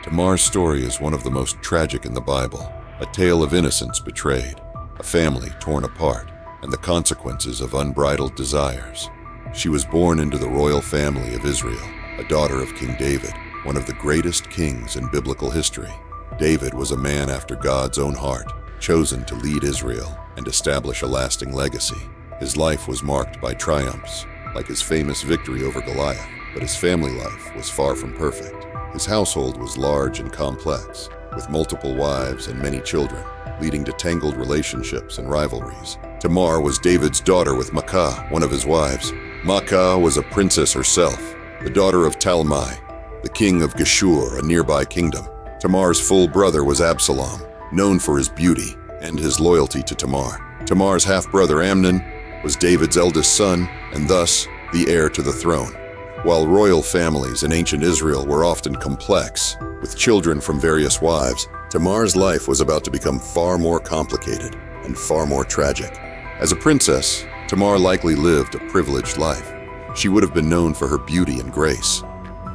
Tamar's story is one of the most tragic in the Bible, a tale of innocence betrayed, a family torn apart, and the consequences of unbridled desires. She was born into the royal family of Israel, a daughter of King David, one of the greatest kings in biblical history. David was a man after God's own heart, chosen to lead Israel and establish a lasting legacy. His life was marked by triumphs, like his famous victory over Goliath, but his family life was far from perfect. His household was large and complex, with multiple wives and many children, leading to tangled relationships and rivalries. Tamar was David's daughter with Maacah, one of his wives. Maacah was a princess herself, the daughter of Talmai, the king of Geshur, a nearby kingdom. Tamar's full brother was Absalom, known for his beauty and his loyalty to Tamar. Tamar's half-brother Amnon was David's eldest son and thus the heir to the throne. While royal families in ancient Israel were often complex, with children from various wives, Tamar's life was about to become far more complicated and far more tragic. As a princess, Tamar likely lived a privileged life. She would have been known for her beauty and grace,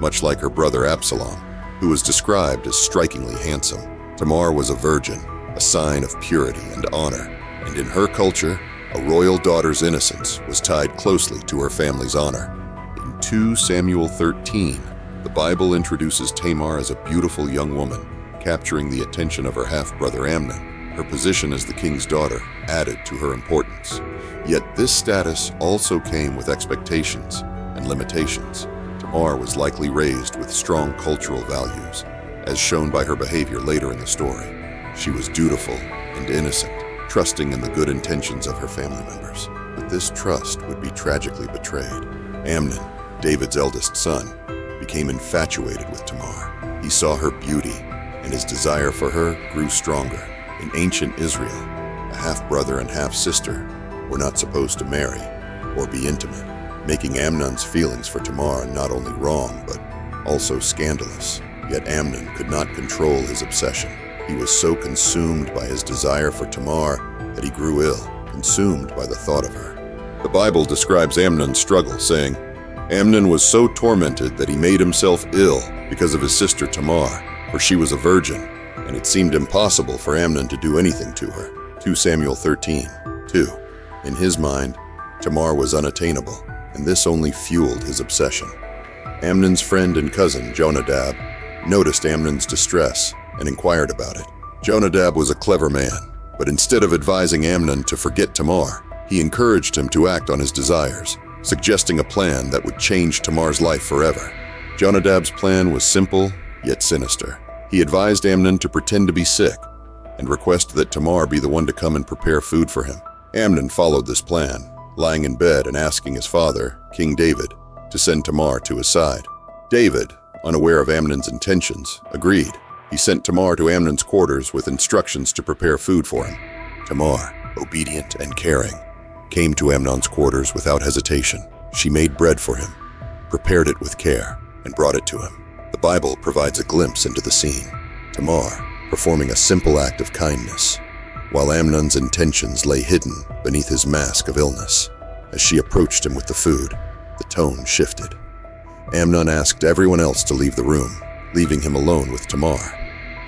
much like her brother Absalom, who was described as strikingly handsome. Tamar was a virgin, a sign of purity and honor, and in her culture, a royal daughter's innocence was tied closely to her family's honor. In 2 Samuel 13, the Bible introduces Tamar as a beautiful young woman, capturing the attention of her half-brother Amnon. Her position as the king's daughter added to her importance. Yet this status also came with expectations and limitations. Tamar was likely raised with strong cultural values, as shown by her behavior later in the story. She was dutiful and innocent, trusting in the good intentions of her family members. But this trust would be tragically betrayed. Amnon, David's eldest son, became infatuated with Tamar. He saw her beauty, and his desire for her grew stronger. In ancient Israel, a half-brother and half-sister were not supposed to marry or be intimate, making Amnon's feelings for Tamar not only wrong, but also scandalous. Yet Amnon could not control his obsession. He was so consumed by his desire for Tamar that he grew ill, consumed by the thought of her. The Bible describes Amnon's struggle, saying, Amnon was so tormented that he made himself ill because of his sister Tamar, for she was a virgin, and it seemed impossible for Amnon to do anything to her. 2 Samuel 13:2. In his mind, Tamar was unattainable, and this only fueled his obsession. Amnon's friend and cousin, Jonadab, noticed Amnon's distress and inquired about it. Jonadab was a clever man, but instead of advising Amnon to forget Tamar, he encouraged him to act on his desires, suggesting a plan that would change Tamar's life forever. Jonadab's plan was simple, yet sinister. He advised Amnon to pretend to be sick and request that Tamar be the one to come and prepare food for him. Amnon followed this plan, lying in bed and asking his father, King David, to send Tamar to his side. David, unaware of Amnon's intentions, agreed. He sent Tamar to Amnon's quarters with instructions to prepare food for him. Tamar, obedient and caring, came to Amnon's quarters without hesitation. She made bread for him, prepared it with care, and brought it to him. The Bible provides a glimpse into the scene. Tamar, performing a simple act of kindness, while Amnon's intentions lay hidden beneath his mask of illness. As she approached him with the food, the tone shifted. Amnon asked everyone else to leave the room, leaving him alone with Tamar.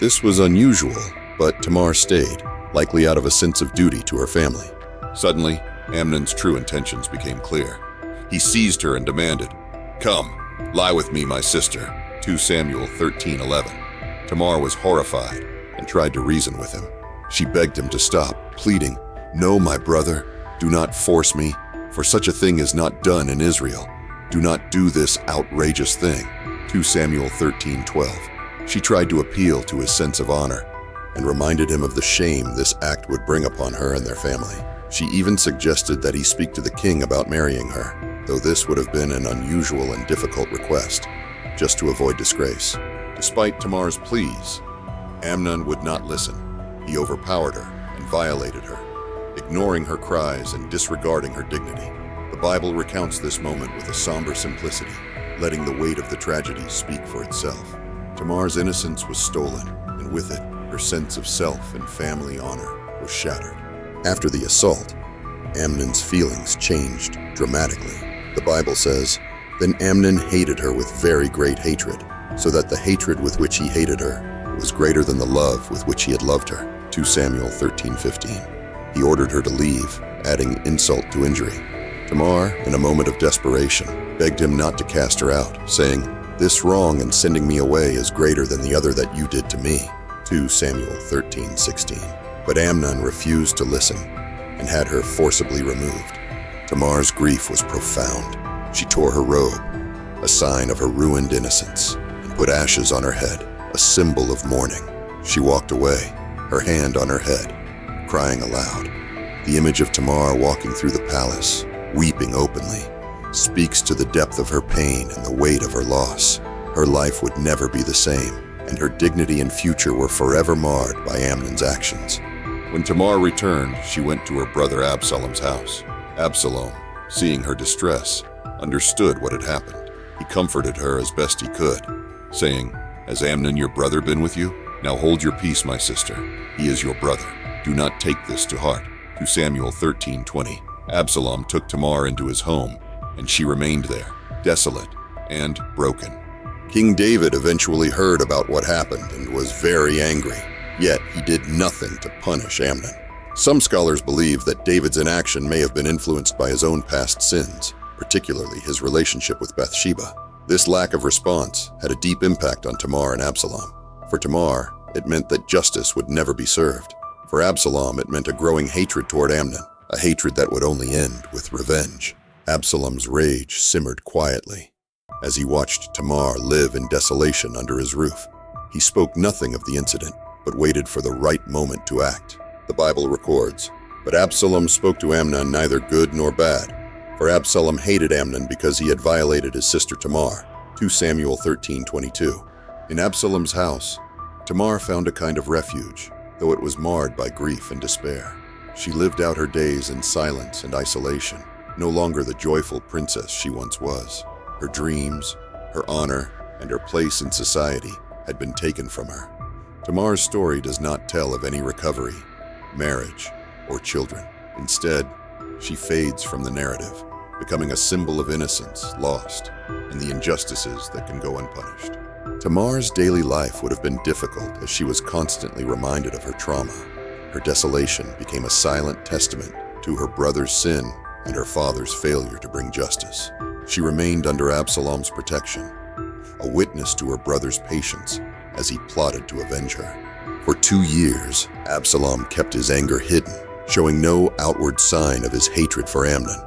This was unusual, but Tamar stayed, likely out of a sense of duty to her family. Suddenly, Amnon's true intentions became clear. He seized her and demanded, "Come, lie with me, my sister." 2 Samuel 13:11. Tamar was horrified and tried to reason with him. She begged him to stop, pleading, "No, my brother, do not force me, for such a thing is not done in Israel. Do not do this outrageous thing." 2 Samuel 13:12. She tried to appeal to his sense of honor and reminded him of the shame this act would bring upon her and their family. She even suggested that he speak to the king about marrying her, though this would have been an unusual and difficult request, just to avoid disgrace. Despite Tamar's pleas, Amnon would not listen. He overpowered her and violated her, ignoring her cries and disregarding her dignity. The Bible recounts this moment with a somber simplicity, letting the weight of the tragedy speak for itself. Tamar's innocence was stolen, and with it, her sense of self and family honor was shattered. After the assault, Amnon's feelings changed dramatically. The Bible says, "Then Amnon hated her with very great hatred. so that the hatred with which he hated her was greater than the love with which he had loved her. 2 Samuel 13:15. He ordered her to leave, adding insult to injury. Tamar, in a moment of desperation, begged him not to cast her out, saying, "This wrong in sending me away is greater than the other that you did to me." 2 Samuel 13:16. But Amnon refused to listen and had her forcibly removed. Tamar's grief was profound. She tore her robe, a sign of her ruined innocence, and put ashes on her head, a symbol of mourning. She walked away, her hand on her head, crying aloud. The image of Tamar walking through the palace, weeping openly, speaks to the depth of her pain and the weight of her loss. Her life would never be the same, and her dignity and future were forever marred by Amnon's actions. When Tamar returned, she went to her brother Absalom's house. Absalom, seeing her distress, understood what had happened. He comforted her as best he could, saying, "Has Amnon your brother been with you? Now hold your peace, my sister. He is your brother. Do not take this to heart." 2 Samuel 13:20. Absalom took Tamar into his home, and she remained there, desolate and broken. King David eventually heard about what happened and was very angry, yet he did nothing to punish Amnon. Some scholars believe that David's inaction may have been influenced by his own past sins, particularly his relationship with Bathsheba. This lack of response had a deep impact on Tamar and Absalom. For Tamar, it meant that justice would never be served. For Absalom, it meant a growing hatred toward Amnon, a hatred that would only end with revenge. Absalom's rage simmered quietly as he watched Tamar live in desolation under his roof. He spoke nothing of the incident, but waited for the right moment to act. The Bible records, "But Absalom spoke to Amnon neither good nor bad, for Absalom hated Amnon because he had violated his sister Tamar." 2 Samuel 13:22. In Absalom's house, Tamar found a kind of refuge, though it was marred by grief and despair. She lived out her days in silence and isolation, no longer the joyful princess she once was. Her dreams, her honor, and her place in society had been taken from her. Tamar's story does not tell of any recovery, marriage, or children. Instead, she fades from the narrative, becoming a symbol of innocence lost and the injustices that can go unpunished. Tamar's daily life would have been difficult as she was constantly reminded of her trauma. Her desolation became a silent testament to her brother's sin and her father's failure to bring justice. She remained under Absalom's protection, a witness to her brother's patience as he plotted to avenge her. For 2 years, Absalom kept his anger hidden, showing no outward sign of his hatred for Amnon.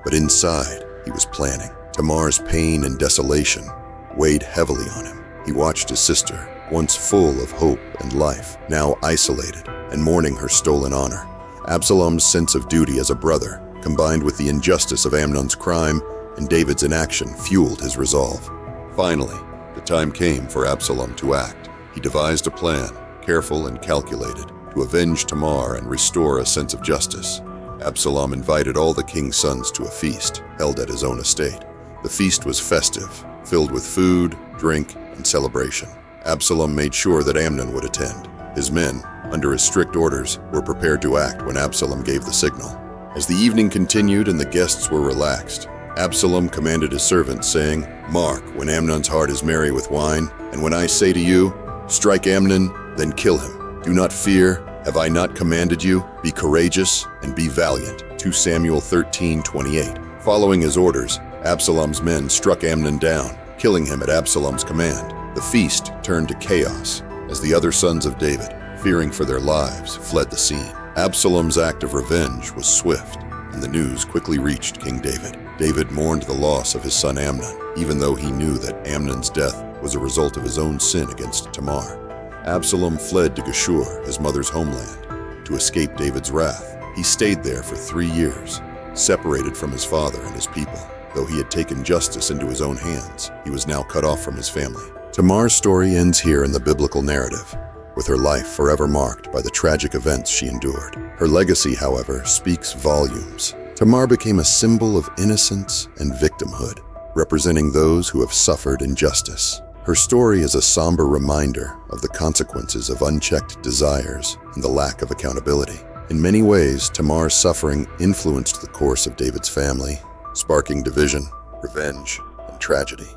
But inside, he was planning. Tamar's pain and desolation weighed heavily on him. He watched his sister, once full of hope and life, now isolated and mourning her stolen honor. Absalom's sense of duty as a brother, combined with the injustice of Amnon's crime and David's inaction, fueled his resolve. Finally, the time came for Absalom to act. He devised a plan, careful and calculated, to avenge Tamar and restore a sense of justice. Absalom invited all the king's sons to a feast held at his own estate. The feast was festive, filled with food, drink, and celebration. Absalom made sure that Amnon would attend. His men, under his strict orders, were prepared to act when Absalom gave the signal. As the evening continued and the guests were relaxed, Absalom commanded his servants, saying, "Mark, when Amnon's heart is merry with wine, and when I say to you, 'Strike Amnon, then kill him.' Do not fear. Have I not commanded you? Be courageous and be valiant." 2 Samuel 13:28. Following his orders, Absalom's men struck Amnon down, killing him at Absalom's command. The feast turned to chaos as the other sons of David, fearing for their lives, fled the scene. Absalom's act of revenge was swift, and the news quickly reached King David. David mourned the loss of his son Amnon, even though he knew that Amnon's death was a result of his own sin against Tamar. Absalom fled to Geshur, his mother's homeland, to escape David's wrath. He stayed there for 3 years, separated from his father and his people. Though he had taken justice into his own hands, he was now cut off from his family. Tamar's story ends here in the biblical narrative, with her life forever marked by the tragic events she endured. Her legacy, however, speaks volumes. Tamar became a symbol of innocence and victimhood, representing those who have suffered injustice. Her story is a somber reminder of the consequences of unchecked desires and the lack of accountability. In many ways, Tamar's suffering influenced the course of David's family, sparking division, revenge, and tragedy.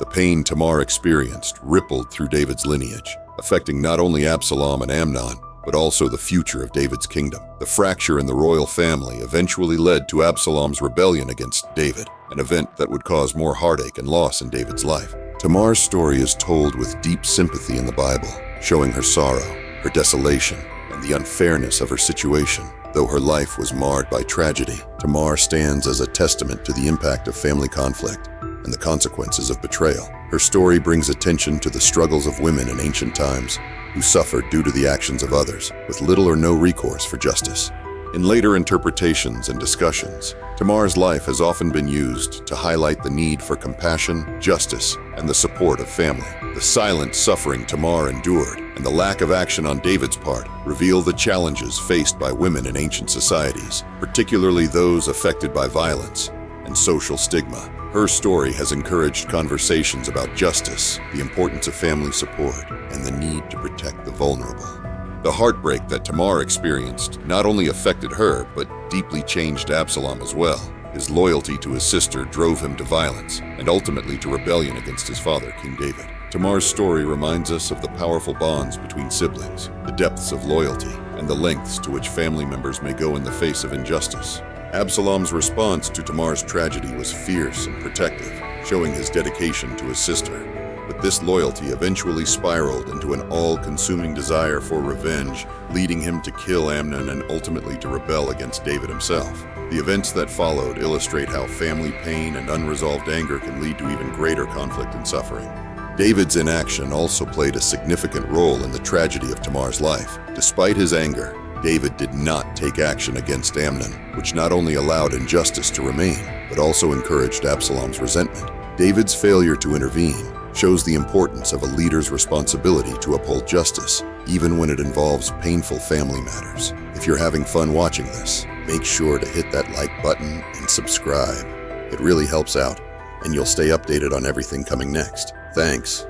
The pain Tamar experienced rippled through David's lineage, affecting not only Absalom and Amnon, but also the future of David's kingdom. The fracture in the royal family eventually led to Absalom's rebellion against David, an event that would cause more heartache and loss in David's life. Tamar's story is told with deep sympathy in the Bible, showing her sorrow, her desolation, and the unfairness of her situation. Though her life was marred by tragedy, Tamar stands as a testament to the impact of family conflict and the consequences of betrayal. Her story brings attention to the struggles of women in ancient times who suffered due to the actions of others, with little or no recourse for justice. In later interpretations and discussions, Tamar's life has often been used to highlight the need for compassion, justice, and the support of family. The silent suffering Tamar endured and the lack of action on David's part reveal the challenges faced by women in ancient societies, particularly those affected by violence and social stigma. Her story has encouraged conversations about justice, the importance of family support, and the need to protect the vulnerable. The heartbreak that Tamar experienced not only affected her, but deeply changed Absalom as well. His loyalty to his sister drove him to violence, and ultimately to rebellion against his father, King David. Tamar's story reminds us of the powerful bonds between siblings, the depths of loyalty, and the lengths to which family members may go in the face of injustice. Absalom's response to Tamar's tragedy was fierce and protective, showing his dedication to his sister. But this loyalty eventually spiraled into an all-consuming desire for revenge, leading him to kill Amnon and ultimately to rebel against David himself. The events that followed illustrate how family pain and unresolved anger can lead to even greater conflict and suffering. David's inaction also played a significant role in the tragedy of Tamar's life. Despite his anger, David did not take action against Amnon, which not only allowed injustice to remain, but also encouraged Absalom's resentment. David's failure to intervene shows the importance of a leader's responsibility to uphold justice, even when it involves painful family matters. If you're having fun watching this, make sure to hit that like button and subscribe. It really helps out, and you'll stay updated on everything coming next. Thanks.